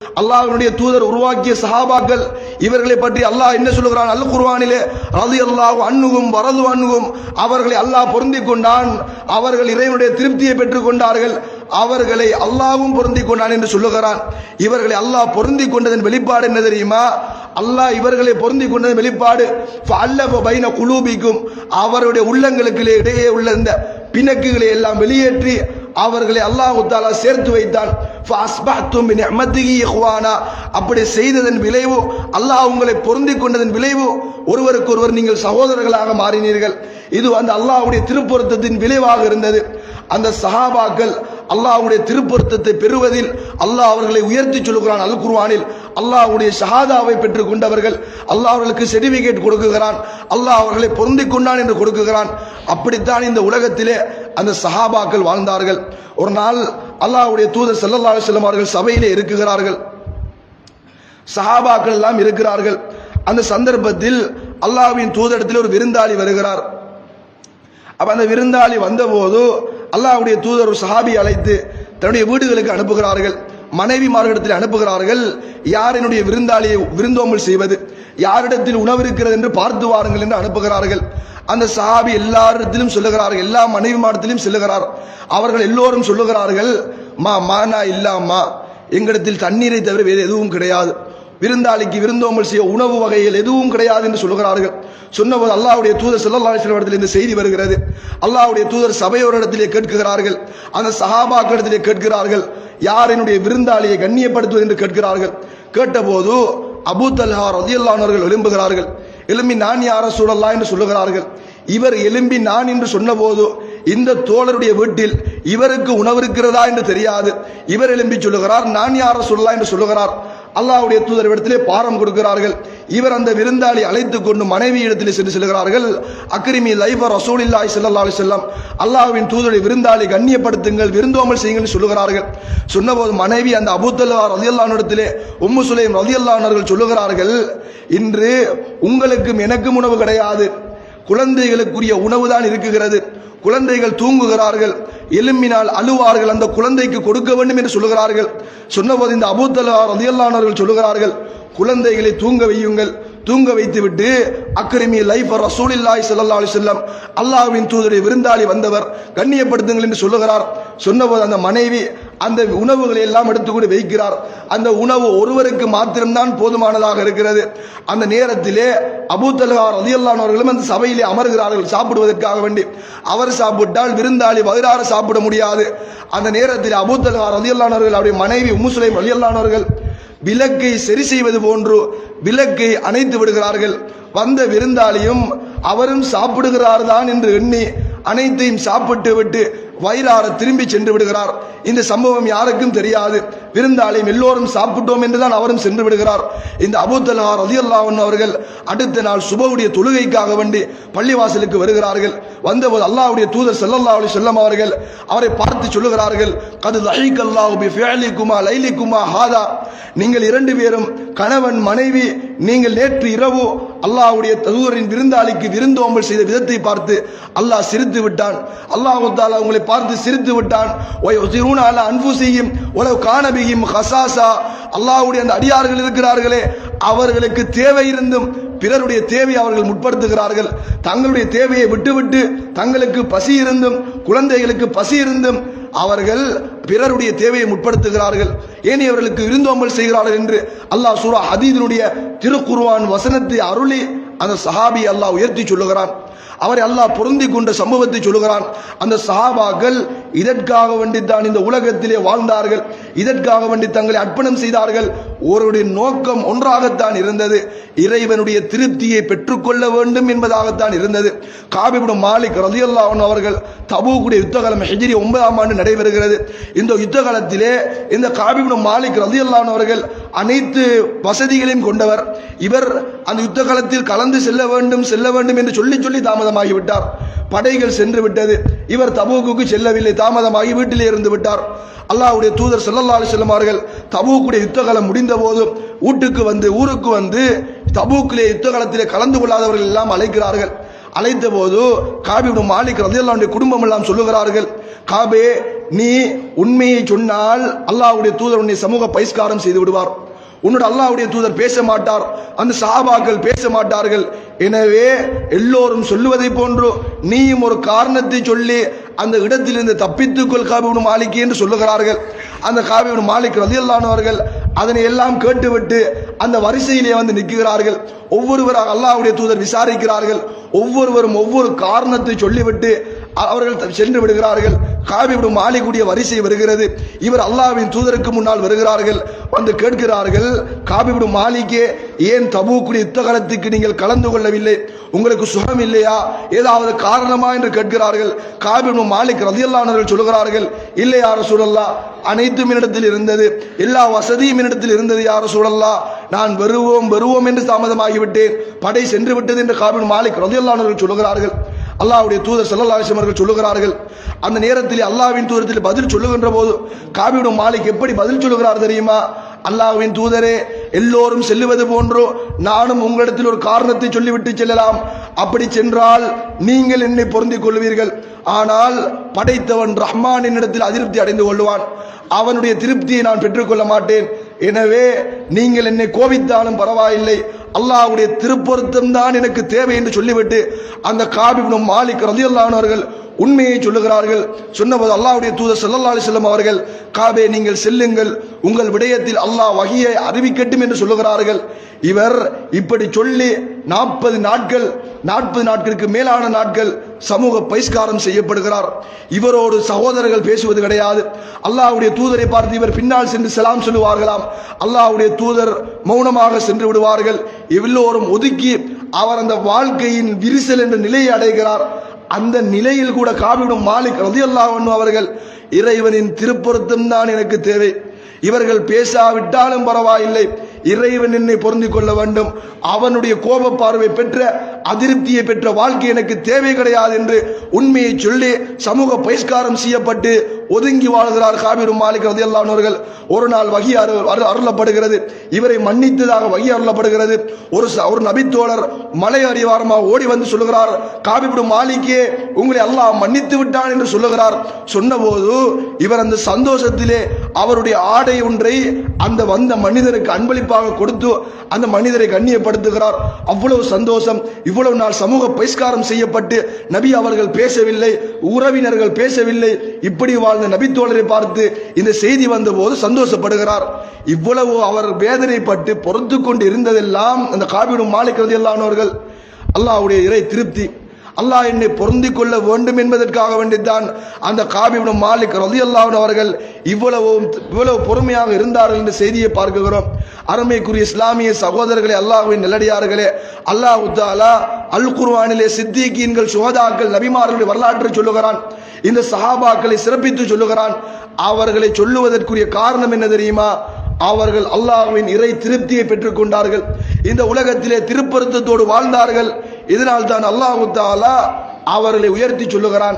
அல்லாஹ்வுடைய தூதர் உருவாக்கிய சஹாபாக்கள் இவர்களை பற்றி அல்லாஹ் என்ன சொல்லுகிறான்? அல் குர்ஆனிலே ரலியல்லாஹு அன்ஹும் வரது அன்ஹும், அவர்களை அல்லாஹ் பொருந்திக் கொண்டான், அவர்கள் இறைவனுடைய திருப்தியை பெற்றுக் கொண்டார்கள், அவர்களை அல்லாஹ்வும் பொருந்திக் கொண்டான் என்று சொல்லுகிறான். இவர்களை அல்லாஹ் பொருந்திக் கொண்டதன் வெளிப்பாடு என்ன தெரியுமா? அல்லாஹ் இவர்களை பொருந்திக் கொண்டதன் வெளிப்பாடு ஃபஅல்லஃப பைன குலூபிக்கும், அவருடைய உள்ளங்களுக்கு இடையே உள்ள இந்த பிணக்குகளை எல்லாம் வெளியேற்றி அவர்களை அல்லாஹ் தஆலா சேர்த்து வைத்தான். ஃபஅஸ்பஹ்தும் பினிஅமதிஹி இஹ்வானா, அப்படி செய்ததன் விளைவு, அல்லாஹ் உங்களை பொருந்திக் கொண்டதன் விளைவு, ஒருவருக்கொருவர் நீங்கள் சகோதரர்களாக மாறினீர்கள். இது அந்த அல்லாஹ்வுடைய திருப்பொருத்தத்தின் விளைவாக இருந்தது. அந்த சஹாபாக்கள் அல்லாஹ்வுடைய திருப்பொருத்தத்தை பெறுவதில் அல்லாஹ் அவர்களை உயர்த்தி சொல்லுகிறான். அல் குர்ஆனில் அல்லாஹ்வுடைய ஷஹாதாவை பெற்றுக் கொண்டவர்கள், அல்லாஹ் அவர்களுக்கு சர்டிபிகேட் கொடுக்குகிறான், அல்லாஹ் அவர்களை பொருந்திக் கொண்டான் என்று கொடுக்குகிறான். அப்படித்தான் இந்த உலகத்திலே அந்த சஹாபாக்கள் வாழ்ந்தார்கள். ஒரு நாள் அல்லாஹ்வுடைய தூதர் ஸல்லல்லாஹு அலைஹி வஸல்லம் அவர்கள் சபையிலே இருக்கிறார்கள், சஹாபாக்கள் எல்லாம் இருக்கிறார்கள். அந்த சந்தர்ப்பத்தில் அல்லாஹ்வின் தூதரிடத்தில் ஒரு விருந்தாளி வருகிறார். அப்ப அந்த விருந்தாளி வந்தபோது அல்லாஹ்வுடைய தூதர் ஒரு சஹாபி அழைத்து தன்னுடைய வீடுகளுக்கு அனுப்புகிறார்கள், மனைவிமார்களிடத்தில் அனுப்புகிறார்கள். யார் என்னுடைய விருந்தாளியை விருந்தோம்பல் செய்வது, யாரிடத்தில் உணவு இருக்கிறது என்று பார்த்து வாருங்கள் என்று அனுப்புகிறார்கள். அந்த சஹாபி எல்லாரிடத்திலும் சொல்லுகிறார்கள், எல்லா மனைவிமாரிடத்திலும் சொல்லுகிறார். அவர்கள் எல்லோரும் சொல்லுகிறார்கள், மானா இல்லாமா, எங்களிடத்தில் தண்ணீரை தவிர வேறு எதுவும் கிடையாது, விருந்தாளிக்கு விருந்தோம்பல் செய்ய உணவு வகைகள் எதுவும் கிடையாது என்று சொல்லுகிறார்கள். சொன்னபோது அல்லாஹ்வுடைய தூதர் ஸல்லல்லாஹு அலைஹி வஸல்லம் இந்த செய்தி வருகிறது. அல்லாஹ்வுடைய தூதர் சபையோரிடத்திலே கேட்கிறார்கள், அந்த சஹாபாக்களிடத்திலே கேட்கிறார்கள், யார் என்னுடைய விருந்தாளியை கண்ணியப்படுத்துவது என்று கேட்கிறார்கள். கேட்டபோது அபூ தல்ஹா ரலியல்லாஹு அன்ஹு அவர்கள் எழும்புகிறார்கள். எழும்பி நான் யா ரசூலல்லாஹ் என்று சொல்லுகிறார்கள். இவர் எழும்பி நான் என்று சொன்னபோது இந்த தோழருடைய வீட்டில் இவருக்கு உணவு இருக்கிறதா என்று தெரியாது. இவர் எழும்பி சொல்லுகிறார், நான் யா ரசூலல்லாஹ் என்று சொல்லுகிறார். அல்லாஹ்வுடைய தூதர் இடத்திலே பாரம் கொடுக்கிறார்கள். இவர் அந்த விருந்தாளி அழைத்துக் கொண்டு மனைவி இடத்திலே சென்று செல்கிறார்கள். அக்ரிமி லைஃப ரசூலில்லாஹி ஸல்லல்லாஹு அலைஹி வஸல்லம், அல்லாஹ்வின் தூதருடைய விருந்தாளி கண்ணியப்படுத்துங்கள், விருந்தோம்பல் செய்யுங்கள் சொல்லுகிறார்கள். சொன்னபோது மனைவி அந்த அபூ தல்ஹா ரலியல்லாஹு அன்ஹு இடத்திலே உம்மு சுலைம் ரலியல்லாஹு அன்ஹா அவர்கள் சொல்லுகிறார்கள், இன்று உங்களுக்கும் எனக்கும் உணவு கிடையாது, குழந்தைகளுக்குரிய உணவு தான் இருக்குகிறது, குழந்தைகள் தூங்குகிறார்கள், எலும்பினால் அழுவார்கள், அந்த குழந்தைக்கு கொடுக்க வேண்டும் என்று சொல்லுகிறார்கள். சொன்னபோது இந்த அபூ தல்ஹா ரலியல்லாஹு அன்ஹு அவர்கள் சொல்லுகிறார்கள், குழந்தைகளை தூங்க வையுங்கள், தூங்க வைத்துவிட்டு அக்ரிமி லைஃப ரசூலில்லாஹி ஸல்லல்லாஹு அலைஹி வஸல்லம், அல்லாஹ்வின் தூதருடைய விருந்தாளி வந்தவர் கண்ணியப்படுத்துங்கள் என்று சொல்லுகிறார். சொன்னபோது அந்த மனைவி அந்த உணவுகளை எல்லாம் எடுத்துக்கொண்டு வைக்கிறார். அந்த உணவு ஒருவருக்கு மாத்திரம்தான் போதுமானதாக இருக்கிறது. அந்த நேரத்திலே அபூ தல்ஹா ரலியல்லாஹு அன்ஹு அவர்களும் அந்த சபையிலே அமர்கிறார்கள் சாப்பிடுவதற்காக வேண்டி. அவர் சாப்பிட்டால் விருந்தாளி வயிறார சாப்பிட முடியாது. அந்த நேரத்தில் அபூ தல்ஹா ரலியல்லாஹு அன்ஹு அவருடைய மனைவி உம்மு சுலைம் ரலியல்லாஹு அன்ஹா அவர்கள் விளக்கை சரி செய்வது போன்று விளக்கை அணைத்து விடுகிறார்கள். வந்த விருந்தாளியும் அவரும் சாப்பிடுகிறார் தான் என்று எண்ணி அனைத்தையும் சாப்பிட்டு விட்டு வயிறார திரும்பி சென்று விடுகிறார். இந்த சம்பவம் யாருக்கும் தெரியாது. விருந்தாளியும் எல்லோரும் சாப்பிட்டோம் என்றுதான் அவரும் சென்று விடுகிறார். இந்த அபூ தல்ஹா ரலியல்லாஹு அன்ஹு அவர்கள் அடுத்த நாள் சுபஹுடைய தொழுகைக்காக வேண்டி பள்ளிவாசலுக்கு வருகிறார்கள். வந்தபோது அல்லாஹ்வுடைய தூதர் ஸல்லல்லாஹு அலைஹி வஸல்லம் அவர்கள் அவரை பார்த்து சொல்லுகிறார்கள், கத் லஹீகல்லாஹு பி ஃபிஅலிகுமா லைலிகுமா ஹாதா, நீங்கள் இரண்டு பேரும் கணவன் மனைவி, நீங்கள் நேற்று இரவு அல்லாஹ்வுடைய தூதரின் விருந்தாளிக்கு விருந்தோம்பல் செய்த விதத்தை பார்த்து அல்லாஹ் சிரித்து விட்டான். அல்லாஹ் தஆலா உங்களை பார்த்து சிரித்து விட்டான். வயஸிரூன அலா அன்ஃபுஸிஹிம் வலவ் கான பிஹிம் ஹஸாஸா, அல்லாஹ்வுடைய அந்த அடியார்கள் இருக்கிறார்களே, அவர்களுக்கு தேவை இருந்தும் பிறருடைய தேவையை அவர்கள் முற்படுத்துகிறார்கள். தங்களுடைய தேவையை விட்டுவிட்டு தங்களுக்கு பசி இருந்தும் குழந்தைகளுக்கு பசி இருந்தும் அவர்கள் பிறருடைய தேவையை முற்படுத்துகிறார்கள், ஏனையவர்களுக்கு விருந்தோம்பல் செய்கிறார்கள் என்று அல்லாஹ் சூரா ஹதீதினுடைய திருக்குர்ஆன் வசனத்தை அருளி அந்த சஹாபி அல்லாஹ் உயர்த்தி சொல்லுகிறான். அவரை அல்லாஹ் பொருந்தி கொண்ட சம்பவத்தை சொல்லுகிறான். அந்த சஹாபாக்கள் இதற்காக வேண்டித்தான் இந்த உலகத்திலே வாழ்ந்தார்கள், இதற்காக வேண்டி தங்களை அர்ப்பணம் செய்தார்கள். ஒருவருடைய நோக்கம் ஒன்றாகத்தான் இருந்தது, இறைவனுடைய திருப்தியை பெற்றுக்கொள்ள வேண்டும் என்பதாகத்தான் இருந்தது. காப் இப்னு மாலிக் ரலியல்லாஹு அன்ஹு அவர்கள் தபூக்குடைய யுத்தகாலம் ஹிஜ்ரி 9ஆம் ஆண்டு நடைபெறுகிறது. இந்த யுத்தகாலத்திலே இந்த காப் இப்னு மாலிக் ரலியல்லாஹு அன்ஹு அவர்கள் அனைத்து வசதிகளையும் கொண்டவர். இவர் அந்த யுத்த காலத்தில் கலந்து செல்ல வேண்டும் என்று சொல்லி சொல்லி தாமதமாகிவிட்டார். படைகள் சென்று விட்டது, இவர் தபூக்குக்கு செல்லவில்லை, தாமதமாகி வீட்டிலே இருந்து விட்டார். அல்லாஹ்வுடைய தூதர் ஸல்லல்லாஹு அலைஹி வஸல்லம் அவர்கள் தபூக்குடைய யுத்தகாலம் முடிந்த போது ஊருக்கு வந்து தபூக்கிலே யுத்த காலத்திலே கலந்து கொள்ளாதவர்கள் எல்லாம் அழைக்கிறார்கள். அழைத்த போது காபி இப்னு மாலிக் ரலியல்லாஹு அன்ஹு குடும்பம் எல்லாம் சொல்லுகிறார்கள், காபே, நீ உண்மையை சொன்னால் அல்லாஹ்வுடைய தூதர் உன்னை சமூக பகிஷ்காரம் செய்து விடுவார், உன்னோட அல்லாஹ்வுடைய தூதர் பேச மாட்டார், அந்த சஹாபாக்கள் பேச மாட்டார்கள். எனவே எல்லோரும் சொல்லுவதை போன்று நீயும் ஒரு காரணத்தை சொல்லி அந்த இடத்திலிருந்து தப்பித்துக்கொள் காபி இப்னு மாலிக் என்று சொல்லுகிறார்கள். அந்த காபி இப்னு மாலிக் ரலியல்லாஹு அன்ஹு அவர்கள் அதனை எல்லாம் கேட்டுவிட்டு அந்த வரிசையிலே வந்து நிற்கிறார்கள். ஒவ்வொருவராக அல்லாஹ்வுடைய தூதர் விசாரிக்கிறார்கள். ஒவ்வொருவரும் ஒவ்வொரு காரணத்தை சொல்லிவிட்டு அவர்கள் சென்று விடுகிறார்கள். காபி இப்னு மாலிக்குடைய வரிசை வருகிறது. இவர் அல்லாஹ்வின் தூதருக்கு முன்னால் வருகிறார்கள். வந்து கேட்கிறார்கள், காபி இப்னு மாலிக்கே, ஏன் தபூக்குடைய யுத்தகலத்துக்கு நீங்கள் கலந்து கொள்ளவில்லை? உங்களுக்கு சுகம் இல்லையா? ஏதாவது காரணமா என்று கேட்கிறார்கள். காபி இப்னு மாலிக் ரலியல்லாஹு அன்ஹு சொல்கிறார்கள், இல்லை யா ரசூலல்லாஹ், அனைத்தும் என்னிடத்தில் இருந்தது, எல்லா வசதியும் என்னிடத்தில் இருந்தது யா ரசூலல்லாஹ், நான் வருவோம் என்று தாமதமாகிவிட்டேன், படை சென்று விட்டது என்று காபி இப்னு மாலிக் ரலியல்லாஹு அன்ஹு சொல்கிறார்கள். அல்லாஹ்வுடைய தூதர் ஸல்லல்லாஹு அலைஹி வஸல்லம் அவர்கள் சொல்லுகிறார்கள், அந்த நேரத்தில் அல்லாஹ்வின் தூதரத்தில் பதில் சொல்லுகின்ற போது காபி இப்னு மாலிக் எப்படி பதில் சொல்லுகிறார் தெரியுமா? அல்லாஹ்வின் தூதரே, எல்லோரும் செல்லுவது போன்றோ நானும் உங்களிடத்தில் ஒரு காரணத்தை சொல்லிவிட்டு செல்லலாம். அப்படி சென்றால் நீங்கள் என்னை பொருந்திக் கொள்வீர்கள். ஆனால் படைத்தவன் ரஹ்மான் என்னிடத்தில் அதிருப்தி அடைந்து கொள்வான், அவனுடைய திருப்தியை நான் பெற்றுக்கொள்ள மாட்டேன். எனவே நீங்கள் என்னை கோபித்தாலும் பரவாயில்லை, அல்லாஹ்வுடைய திருப்பொருத்தம் தான் எனக்கு தேவை என்று சொல்லிவிட்டு அந்த காபி இப்னு மாலிக் ரலியல்லாஹு அன்ஹு அவர்கள் உண்மையை சொல்லுகிறார்கள். சொன்னபோது அல்லாஹ்வுடைய தூதர் ஸல்லல்லாஹு அலைஹி வஸல்லம் அவர்கள், காபே, நீங்கள் செல்லுங்கள், உங்கள் விடயத்தில் அல்லாஹ் வஹியை அறிவிக்கட்டும் என்று சொல்லுகிறார்கள். இவர் இப்படி சொல்லி 40 நாட்களுக்கு மேலான நாட்கள் சமூக பகிஷ்காரம் செய்யப்படுகிறார். இவரோடு சகோதரர்கள் பேசுவது கிடையாது. அல்லாஹ்வுடைய தூதரை பார்த்து இவர் பின்னால் சென்று சலாம் சொல்லுவார்களாம். அல்லாஹ்வுடைய தூதர் மௌனமாக சென்று விடுவார்கள். எல்லோரும் ஒதுக்கி அவர் அந்த வாழ்க்கையின் விரிசல் என்ற நிலையை அடைகிறார். அந்த நிலையில் கூட காபி இப்னு மாலிக் ரலியல்லாஹு அன்ஹு அவர்கள், இறைவனின் திருப்பொருத்தம் தான் எனக்கு தேவை, இவர்கள் பேசாவிட்டாலும் பரவாயில்லை, இறைவன் என்னை பொருந்திக் கொள்ள வேண்டும், அவனுடைய கோப பார்வை பெற்ற அதிருப்தியை பெற்ற வாழ்க்கை எனக்கு தேவை கிடையாது என்று உண்மையை சொல்லி சமூக பகிஷ்காரம் செய்யப்பட்டு ஒதுங்கி வாழ்கிறார் காபி இப்னு மாலிக் ரலியல்லாஹு அன்ஹு அவர்கள். ஒரு நாள் வஹி அருளப்படுகிறது, இவரை மன்னித்ததாக வஹி அருளப்படுகிறது. ஒரு நபித்தோழர் மலை அடிவாரமாக ஓடி வந்து சொல்லுகிறார், காபி இப்னு மாலிக்கே, உங்களை அல்லாஹ் மன்னித்து விட்டான் என்று சொல்லுகிறார். சொன்னபோது இவர் அந்த சந்தோஷத்திலே அவருடைய ஆடை ஒன்றை அந்த வந்த மனிதருக்கு அன்பளிப்பாக கொடுத்து அந்த மனிதரை கண்ணியப்படுத்துகிறார். அவ்வளவு சந்தோஷம். இவ்வளவு நாள் சமூக பகிஷ்காரம் செய்யப்பட்டு நபி அவர்கள் பேசவில்லை, உறவினர்கள் பேசவில்லை. இப்படி வாழ்ந்த நபித்தோழரை பார்த்து இந்த செய்தி வந்த போது சந்தோஷப்படுகிறார். இவ்வளவு அவர் வேதனைப்பட்டு பொறுத்து கொண்டு இருந்ததெல்லாம் அந்த காபி இப்னு மாலிக் ரலியல்லாஹு அன்ஹு அவர்கள், அல்லாஹ்வுடைய இறை திருப்தி, அல்லாஹ் என்னை பொருந்திக் கொள்ள வேண்டும் என்பதற்காக வேண்டித்தான் அந்த காபி இப்னு மாலிக் ரலியல்லாஹு அன்ஹு அவர்கள் இவ்வளவு பொறுமையாக இருந்தார்கள் என்ற செய்தியை பார்க்கிறோம். அருமைக்குரிய இஸ்லாமிய சகோதரர்களே, அல்லாஹ்வின் நல்லடியார்களே, அல்லாஹ் தஆலா அல் குர்ஆனிலே சித்திகீன்கள், சுஹதாக்கள், நபிமார்களுடைய வரலாற்றை சொல்லுகிறான். இந்த சஹாபாக்களை சிறப்பித்து சொல்லுகிறான். அவர்களை சொல்லுவதற்குரிய காரணம் என்ன தெரியுமா? அவர்கள் அல்லாஹ்வின் இறை திருப்தியை பெற்றுக் கொண்டார்கள், இந்த உலகத்திலே திருப்பொருத்தத்தோடு வாழ்ந்தார்கள். இதனால் தான் அல்லாஹ் தஆலா அவர்களை உயர்த்தி சொல்லுகிறான்.